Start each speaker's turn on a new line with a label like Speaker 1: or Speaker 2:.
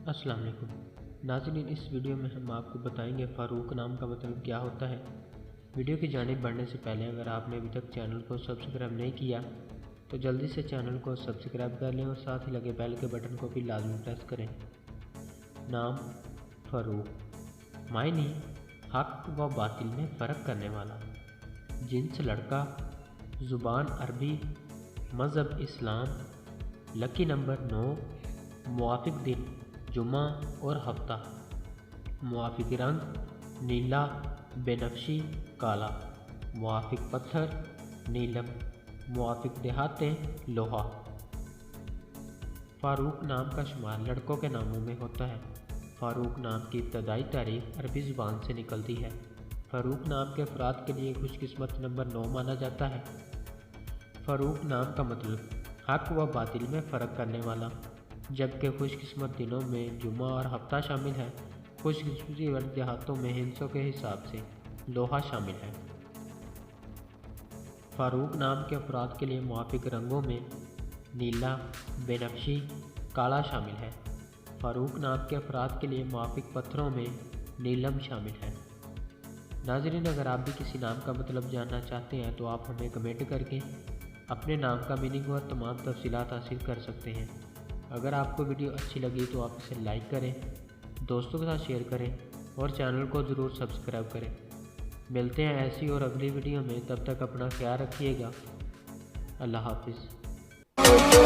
Speaker 1: अस्सलाम वालेकुम नाज़रीन, इस वीडियो में हम आपको बताएंगे फ़ारूक नाम का मतलब क्या होता है। वीडियो की जानिब बढ़ने से पहले अगर आपने अभी तक चैनल को सब्सक्राइब नहीं किया तो जल्दी से चैनल को सब्सक्राइब कर लें और साथ ही लगे बेल के बटन को भी लाजमी प्रेस करें। नाम फ़ारूक, मायने हक व बातिल में फ़र्क करने वाला, जिन्स लड़का, ज़ुबान अरबी, मज़हब इस्लाम, लकी नंबर 9, मुवाफ़िक दिन जुमा और हफ्ता, मुवाफ़िक रंग नीला, बेनफ्शी, काला, मुवाफ़िक पत्थर नीलम, मुवाफ़िक देहातें लोहा। फ़ारूक नाम का शुमार लड़कों के नामों में होता है। फ़ारूक नाम की इब्तदाई तारीख अरबी ज़ुबान से निकलती है। फ़ारूक नाम के अफराद के लिए खुशकिस्मत नंबर 9 माना जाता है। फ़ारूक नाम का मतलब हक व बातिल में फ़र्क करने वाला, जबकि खुशकिस्मत दिनों में जुमा और हफ्ता शामिल है। खुशकिस्मती वाले देहातों में हिंसों के हिसाब से लोहा शामिल है। फ़ारूक नाम के अफराद के लिए मुवाफ़िक रंगों में नीला, बेनफ्शी, काला शामिल है। फ़ारूक नाम के अफराद के लिए मुवाफ़िक पत्थरों में नीलम शामिल है। नाज़रीन, अगर आप भी किसी नाम का मतलब जानना चाहते हैं तो आप हमें कमेंट करके अपने नाम का मीनिंग और तमाम तफसीलात हासिल कर सकते हैं। अगर आपको वीडियो अच्छी लगी तो आप इसे लाइक करें, दोस्तों के साथ शेयर करें और चैनल को ज़रूर सब्सक्राइब करें। मिलते हैं ऐसी और अगली वीडियो में, तब तक अपना ख्याल रखिएगा। अल्लाह हाफिज़।